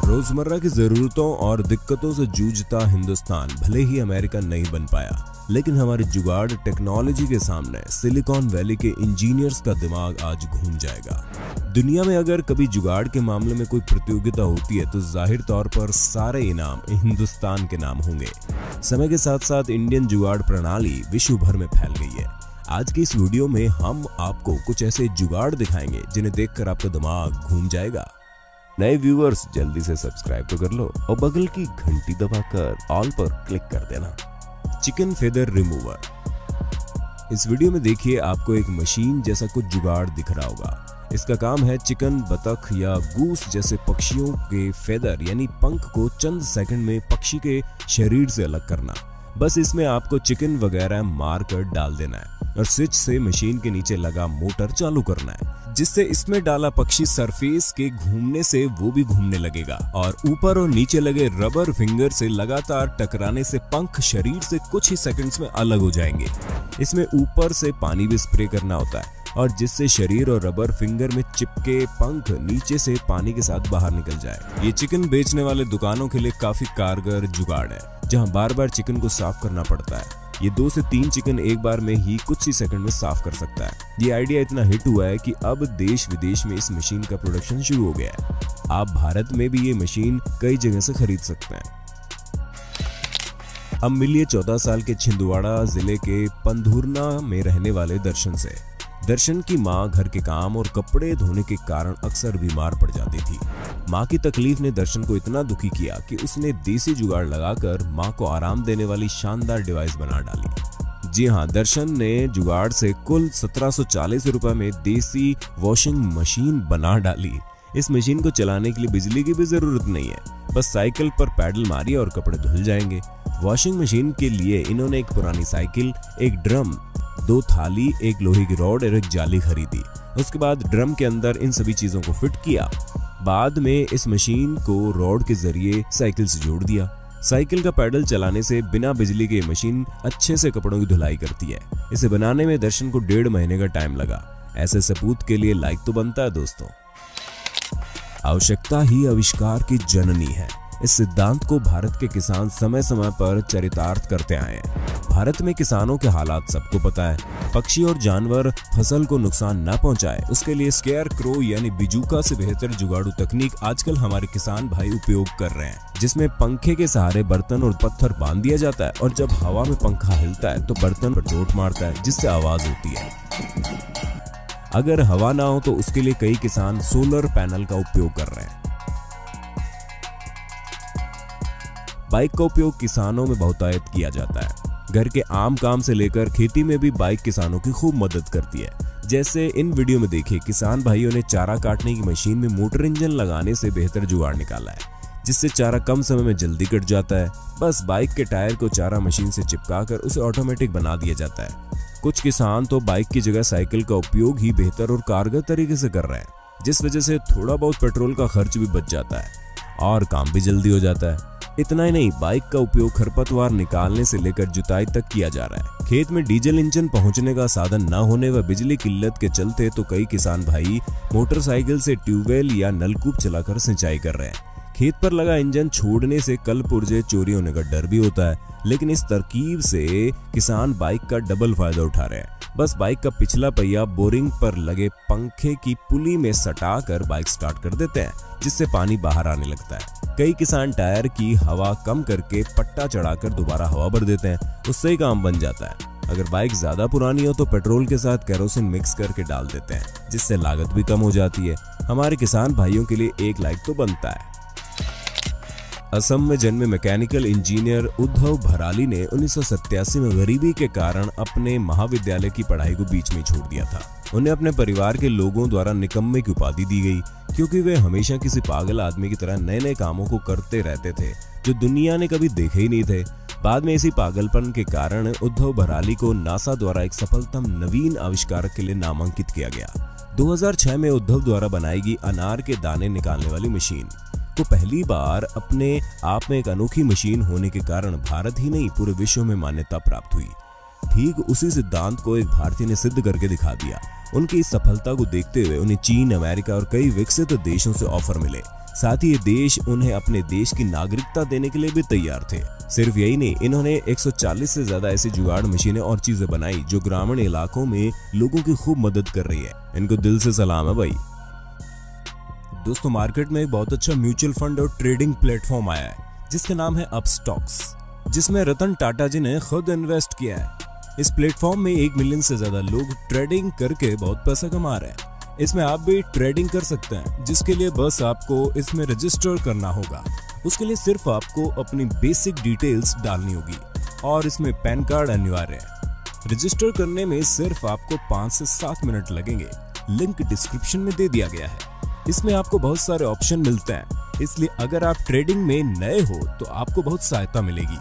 रोजमर्रा की जरूरतों और दिक्कतों से जूझता हिंदुस्तान भले ही अमेरिका नहीं बन पाया, लेकिन हमारे जुगाड़ टेक्नोलॉजी के सामने सिलिकॉन वैली के इंजीनियर्स का दिमाग आज घूम जाएगा। दुनिया में अगर कभी जुगाड़ के मामले में कोई प्रतियोगिता होती है तो जाहिर तौर पर सारे इनाम हिंदुस्तान के नाम होंगे। समय के साथ साथ इंडियन जुगाड़ प्रणाली विश्व भर में फैल गई है। आज की इस वीडियो में हम आपको कुछ ऐसे जुगाड़ दिखाएंगे जिन्हें देखकर आपका दिमाग घूम जाएगा। नए व्यूअर्स जल्दी से सब्सक्राइब तो कर लो और बगल की घंटी दबाकर ऑल पर क्लिक कर देना। Chicken feather remover. इस वीडियो में देखिए आपको एक मशीन जैसा कुछ जुगाड़ दिख रहा होगा। इसका काम है चिकन, बतख या गूस जैसे पक्षियों के फेदर यानी पंख को चंद सेकंड में पक्षी के शरीर से अलग करना। बस इसमें आपको चिकन वगैरह मार कर डाल देना है और स्विच से मशीन के नीचे लगा मोटर चालू करना है, जिससे इसमें डाला पक्षी सरफेस के घूमने से वो भी घूमने लगेगा और ऊपर और नीचे लगे रबर फिंगर से लगातार टकराने से पंख शरीर से कुछ ही सेकंड्स में अलग हो जाएंगे। इसमें ऊपर से पानी भी स्प्रे करना होता है और जिससे शरीर और रबर फिंगर में चिपके पंख नीचे से पानी के साथ बाहर निकल जाए। ये चिकन बेचने वाले दुकानों के लिए काफी कारगर जुगाड़ है, जहां बार बार चिकन को साफ करना पड़ता है। ये 2 से 3 चिकन एक बार में ही कुछ ही सेकंड में साफ कर सकता है। ये आइडिया इतना हिट हुआ है कि अब देश विदेश में इस मशीन का प्रोडक्शन शुरू हो गया है। आप भारत में भी ये मशीन कई जगह से खरीद सकते हैं। अब मिलिए 14 साल के छिंदवाड़ा जिले के पंधुरना में रहने वाले दर्शन से। दर्शन की मां घर के काम और कपड़े धोने के कारण अक्सर बीमार पड़ जाती थी। मां की तकलीफ ने दर्शन को इतना दुखी किया कि उसने देसी जुगाड़ लगाकर मां को आराम देने वाली शानदार डिवाइस बना डाली। जी हां, दर्शन ने जुगाड़ से कुल 1740 रुपए में देसी वॉशिंग मशीन बना डाली। इस मशीन को चलाने के लिए बिजली की भी जरूरत नहीं है, बस साइकिल पर पैडल मारिए और कपड़े धुल जाएंगे। वॉशिंग मशीन के लिए इन्होंने एक पुरानी साइकिल, एक ड्रम, 2 थाली, एक लोहे की रॉड और एक जाली खरीदी। उसके बाद ड्रम के अंदर इन सभी चीजों को फिट किया। बाद में इस मशीन को रॉड के जरिए साइकिल से जोड़ दिया। साइकिल का पैडल चलाने से बिना बिजली के मशीन अच्छे से कपड़ों की धुलाई करती है। इसे बनाने में दर्शन को 1.5 महीने का टाइम लगा। ऐसे सपूत के लिए लाइक तो बनता है दोस्तों। आवश्यकता ही आविष्कार की जननी है। इस सिद्धांत को भारत के किसान समय समय पर चरितार्थ करते आए हैं। भारत में किसानों के हालात सबको पता है। पक्षी और जानवर फसल को नुकसान न पहुंचाए, उसके लिए स्केयर क्रो यानी बिजूका से बेहतर जुगाड़ू तकनीक आजकल हमारे किसान भाई उपयोग कर रहे हैं, जिसमें पंखे के सहारे बर्तन और पत्थर बांध दिया जाता है और जब हवा में पंखा हिलता है तो बर्तन पर चोट मारता है, जिससे आवाज होती है। अगर हवा ना हो तो उसके लिए कई किसान सोलर पैनल का उपयोग कर रहे हैं। बाइक का उपयोग किसानों में बहुतायत किया जाता है। घर के आम काम से लेकर खेती में भी बाइक किसानों की खूब मदद करती है। जैसे इन वीडियो में देखिए, किसान भाइयों ने चारा काटने की मशीन में मोटर इंजन लगाने से बेहतर जुगाड़ निकाला है, जिससे चारा कम समय में जल्दी कट जाता है। बस बाइक के टायर को चारा मशीन से चिपकाकर उसे ऑटोमेटिक बना दिया जाता है। कुछ किसान तो बाइक की जगह साइकिल का उपयोग ही बेहतर और कारगर तरीके से कर रहे हैं, जिस वजह से थोड़ा बहुत पेट्रोल का खर्च भी बच जाता है और काम भी जल्दी हो जाता है। इतना ही नहीं, बाइक का उपयोग खरपतवार निकालने से लेकर जुताई तक किया जा रहा है। खेत में डीजल इंजन पहुंचने का साधन न होने व बिजली किल्लत के चलते तो कई किसान भाई मोटरसाइकिल से ट्यूबवेल या नलकूप चलाकर सिंचाई कर रहे हैं। खेत पर लगा इंजन छोड़ने से कल पुर्जे चोरी होने का डर भी होता है, लेकिन इस तरकीब से किसान बाइक का डबल फायदा उठा रहे हैं। बस बाइक का पिछला पहिया बोरिंग पर लगे पंखे की पुली में सटाकर बाइक स्टार्ट कर देते हैं, जिससे पानी बाहर आने लगता है। कई किसान टायर की हवा कम करके पट्टा चढ़ाकर दोबारा हवा भर देते हैं, उससे ही काम बन जाता है। अगर बाइक ज्यादा पुरानी हो तो पेट्रोल के साथ केरोसिन मिक्स करके डाल देते हैं, जिससे लागत भी कम हो जाती है। हमारे किसान भाइयों के लिए एक लाइक तो बनता है। असम में जन्मे मैकेनिकल इंजीनियर उद्धव भराली ने 1987 में गरीबी के कारण अपने महाविद्यालय की पढ़ाई को बीच में छोड़ दिया था। उन्हें अपने परिवार के लोगों द्वारा निकम्मे की उपाधि दी गई, क्योंकि वे हमेशा किसी पागल आदमी की तरह नए नए कामों को करते रहते थे जो दुनिया ने कभी देखे ही नहीं थे। बाद में इसी पागलपन के कारण उद्धव भराली को नासा द्वारा एक सफलतम नवीन आविष्कारक के लिए नामांकित किया गया। 2006 में उद्धव द्वारा बनाई गई अनार के दाने निकालने वाली मशीन को पहली बार अपने आप में एक अनोखी मशीन होने के कारण भारत ही नहीं पूरे विश्व में मान्यता प्राप्त हुई। ठीक उसी सिद्धांत को एक भारतीय ने सिद्ध करके दिखा दिया। उनकी इस सफलता को देखते हुए उन्हें चीन, अमेरिका और कई विकसित देशों से ऑफर मिले, साथ ही ये देश उन्हें अपने देश की नागरिकता देने के लिए भी तैयार थे। सिर्फ यही नहीं, इन्होंने 140 से ज्यादा ऐसी जुगाड़ मशीनें और चीजें बनाई जो ग्रामीण इलाकों में लोगों की खूब मदद कर रही है। इनको दिल से सलाम है भाई। दोस्तों, मार्केट में एक बहुत अच्छा म्यूचुअल फंड और ट्रेडिंग प्लेटफॉर्म आया है जिसका नाम है अपस्टॉक्स, जिसमें रतन टाटा जी ने खुद इन्वेस्ट किया है। इस प्लेटफॉर्म में 1 मिलियन से ज्यादा लोग ट्रेडिंग करके बहुत पैसा कमा रहे हैं। इसमें आप भी ट्रेडिंग कर सकते हैं, जिसके लिए बस आपको इसमें रजिस्टर करना होगा। उसके लिए सिर्फ आपको अपनी बेसिक डिटेल्स डालनी होगी और इसमें पैन कार्ड अनिवार्य है। रजिस्टर करने में सिर्फ आपको 5 से 7 मिनट लगेंगे। लिंक डिस्क्रिप्शन में दे दिया गया है। इसमें आपको बहुत सारे ऑप्शन मिलते हैं, इसलिए अगर आप ट्रेडिंग में नए हो तो आपको बहुत सहायता मिलेगी।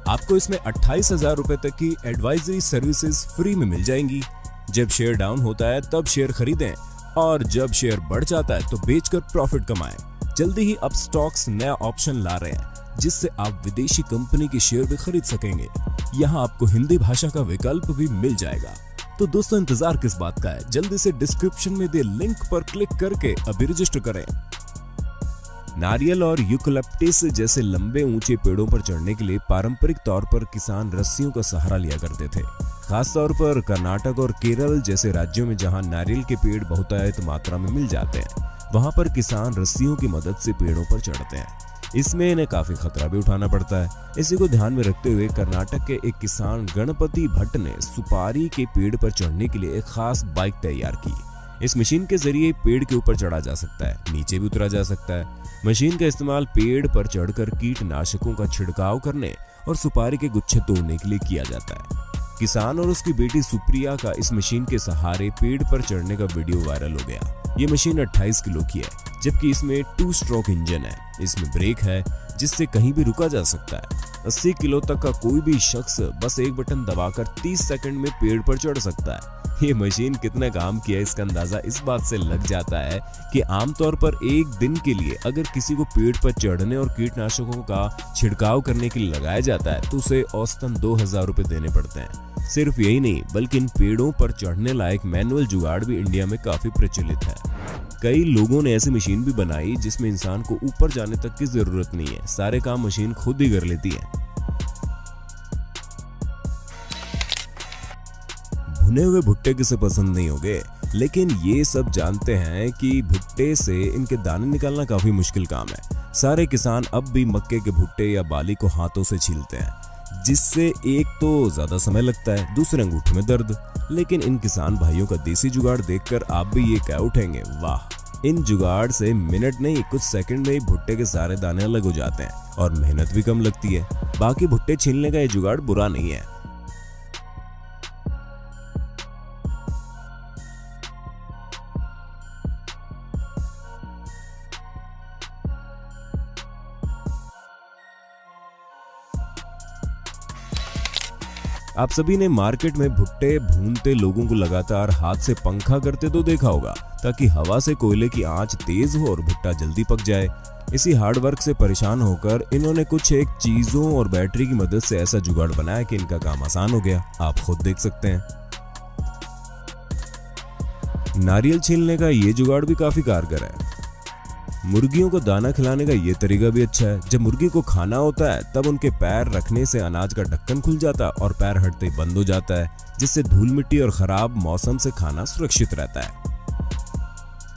आपको इसमें 28,000 रुपए तक की एडवाइजरी सर्विसेज फ्री में मिल जाएंगी। जब शेयर डाउन होता है तब शेयर खरीदें और जब शेयर बढ़ जाता है तो बेचकर प्रॉफिट कमाएं। जल्दी ही अपस्टॉक्स नया ऑप्शन ला रहे हैं जिससे आप विदेशी कंपनी के शेयर भी खरीद सकेंगे। यहाँ आपको हिंदी भाषा का विकल्प भी मिल जाएगा। तो दोस्तों, इंतजार किस बात का है? जल्दी से डिस्क्रिप्शन में दिए लिंक पर क्लिक करके अभी रजिस्टर करें। नारियल और यूकलिप्टस जैसे लंबे ऊंचे पेड़ों पर चढ़ने के लिए पारंपरिक तौर पर किसान रस्सियों का सहारा लिया करते थे। खासतौर पर कर्नाटक और केरल जैसे राज्यों में जहां नारियल के पेड़ बहुतायत मात्रा में मिल जाते हैं, वहां पर किसान रस्सियों की मदद से पेड़ों पर चढ़ते हैं। इसमें इन्हें काफी खतरा भी उठाना पड़ता है। इसी को ध्यान में रखते हुए कर्नाटक के एक किसान गणपति भट्ट ने सुपारी के पेड़ पर चढ़ने के लिए एक खास बाइक तैयार की। इस मशीन के जरिए पेड़ के ऊपर चढ़ा जा सकता है, नीचे भी उतरा जा सकता है। मशीन का इस्तेमाल पेड़ पर चढ़कर कीटनाशकों का छिड़काव करने और सुपारी के गुच्छे तोड़ने के लिए किया जाता है। किसान और उसकी बेटी सुप्रिया का इस मशीन के सहारे पेड़ पर चढ़ने का वीडियो वायरल हो गया। ये मशीन 28 किलो की है, जबकि इसमें 2 स्ट्रोक इंजन है। इसमें ब्रेक है जिससे कहीं भी रुका जा सकता है। 80 किलो तक का कोई भी शख्स बस एक बटन दबाकर 30 सेकंड में पेड़ पर चढ़ सकता है। ये मशीन कितना काम किया इसका अंदाजा इस बात से लग जाता है कि आमतौर पर एक दिन के लिए अगर किसी को पेड़ पर चढ़ने और कीटनाशकों का छिड़काव करने के लिए लगाया जाता है तो उसे औसतन 2,000 रुपए देने पड़ते हैं। सिर्फ यही नहीं, बल्कि इन पेड़ों पर चढ़ने लायक मैनुअल जुगाड़ भी इंडिया में काफी प्रचलित है। कई लोगों ने ऐसी मशीन भी बनाई जिसमें इंसान को ऊपर जाने तक की जरूरत नहीं है, सारे काम मशीन खुद ही कर लेती है। भुने हुए भुट्टे किसे पसंद नहीं होंगे, लेकिन ये सब जानते हैं कि भुट्टे से इनके दाने निकालना काफी मुश्किल काम है। सारे किसान अब भी मक्के के भुट्टे या बाली को हाथों से छीलते हैं, जिससे एक तो ज्यादा समय लगता है, दूसरे अंगूठे में दर्द। लेकिन इन किसान भाइयों का देसी जुगाड़ देखकर आप भी ये कह उठेंगे, वाह! इन जुगाड़ से मिनट नहीं, कुछ सेकंड में ही भुट्टे के सारे दाने अलग हो जाते हैं और मेहनत भी कम लगती है। बाकी भुट्टे छीलने का ये जुगाड़ बुरा नहीं है। आप सभी ने मार्केट में भुट्टे भूनते लोगों को लगातार हाथ से पंखा करते तो देखा होगा, ताकि हवा से कोयले की आंच तेज हो और भुट्टा जल्दी पक जाए। इसी हार्ड वर्क से परेशान होकर इन्होंने कुछ एक चीजों और बैटरी की मदद से ऐसा जुगाड़ बनाया कि इनका काम आसान हो गया। आप खुद देख सकते हैं। नारियल छीलने का ये जुगाड़ भी काफी कारगर है। मुर्गियों को दाना खिलाने का ये तरीका भी अच्छा है। जब मुर्गी को खाना होता है तब उनके पैर रखने से अनाज का ढक्कन खुल जाता है और पैर हटते ही बंद हो जाता है, जिससे धूल मिट्टी और खराब मौसम से खाना सुरक्षित रहता है।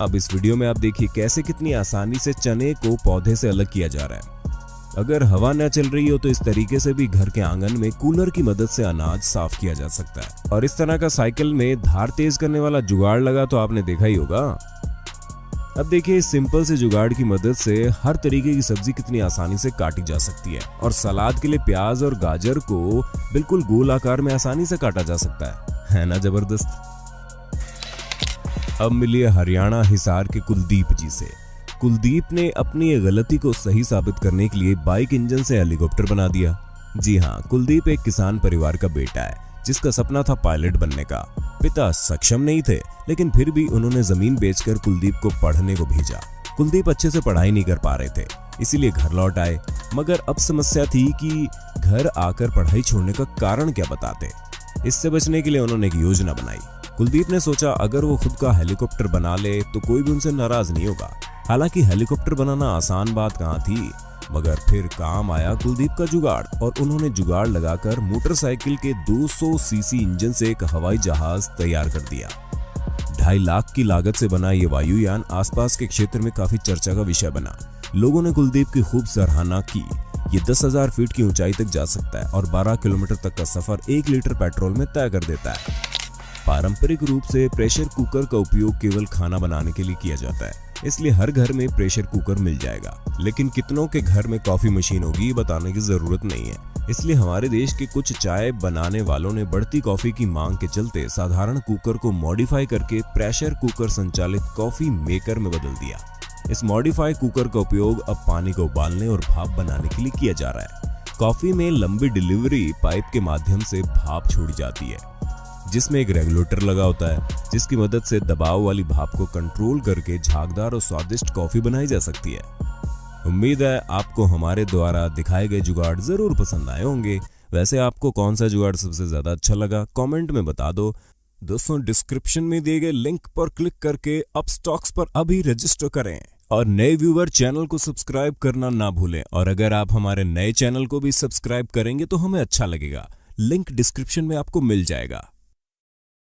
अब इस वीडियो में आप देखिए कैसे कितनी आसानी से चने को पौधे से अलग किया जा रहा है। अगर हवा न चल रही हो तो इस तरीके से भी घर के आंगन में कूलर की मदद से अनाज साफ किया जा सकता है। और इस तरह का साइकिल में धार तेज करने वाला जुगाड़ लगा तो आपने देखा ही होगा। अब देखिए इस सिंपल से जुगाड़ की मदद से हर तरीके की सब्जी कितनी आसानी से काटी जा सकती है और सलाद के लिए प्याज और गाजर को बिल्कुल गोल आकार में आसानी से काटा जा सकता है ना जबरदस्त। अब मिलिए हरियाणा हिसार के कुलदीप जी से। कुलदीप ने अपनी ये गलती को सही साबित करने के लिए बाइक इंजन से हेलीकॉप्टर बना दिया। जी हाँ, कुलदीप एक किसान परिवार का बेटा है जिसका सपना था पायलट बनने का। पिता सक्षम नहीं थे, लेकिन फिर भी उन्होंने जमीन बेचकर कुलदीप को पढ़ने को भेजा। कुलदीप अच्छे से पढ़ाई नहीं कर पा रहे थे, इसीलिए घर लौट आए। मगर अब समस्या थी कि घर आकर पढ़ाई छोड़ने का कारण क्या बताते। इससे बचने के लिए उन्होंने एक योजना बनाई। कुलदीप ने सोचा अगर वो खुद का हेलीकॉप्टर बना ले तो कोई भी उनसे नाराज नहीं होगा। हालांकि हेलीकॉप्टर बनाना आसान बात कहाँ थी, मगर फिर काम आया कुलदीप का जुगाड़ और उन्होंने जुगाड़ लगाकर मोटरसाइकिल के 200 सीसी इंजन से एक हवाई जहाज तैयार कर दिया। 2.5 लाख की लागत से बना ये वायुयान आसपास के क्षेत्र में काफी चर्चा का विषय बना। लोगों ने कुलदीप की खूब सराहना की। ये 10,000 फीट की ऊंचाई तक जा सकता है और 12 किलोमीटर तक का सफर 1 लीटर पेट्रोल में तय कर देता है। पारंपरिक रूप से प्रेशर कुकर का उपयोग केवल खाना बनाने के लिए किया जाता है, इसलिए हर घर में प्रेशर कुकर मिल जाएगा। लेकिन कितनों के घर में कॉफी मशीन होगी ये बताने की जरूरत नहीं है। इसलिए हमारे देश के कुछ चाय बनाने वालों ने बढ़ती कॉफी की मांग के चलते साधारण कुकर को मॉडिफाई करके प्रेशर कुकर संचालित कॉफी मेकर में बदल दिया। इस मॉडिफाई कुकर का उपयोग अब पानी को उबालने और भाप बनाने के लिए किया जा रहा है। कॉफी में लंबी डिलीवरी पाइप के माध्यम से भाप छोड़ी जाती है, जिसमें एक रेगुलेटर लगा होता है, जिसकी मदद से दबाव वाली भाप को कंट्रोल करके झागदार और स्वादिष्ट कॉफी बनाई जा सकती है। उम्मीद है आपको हमारे द्वारा दिखाए गए जुगाड़ जरूर पसंद आए होंगे। वैसे आपको कौन सा जुगाड़ सबसे ज्यादा अच्छा लगा कमेंट में बता दो। दोस्तों, डिस्क्रिप्शन में दिए गए लिंक पर क्लिक करके अपस्टॉक्स पर अभी रजिस्टर करें और नए व्यूअर चैनल को सब्सक्राइब करना ना भूलें। और अगर आप हमारे नए चैनल को भी सब्सक्राइब करेंगे तो हमें अच्छा लगेगा। लिंक डिस्क्रिप्शन में आपको मिल जाएगा।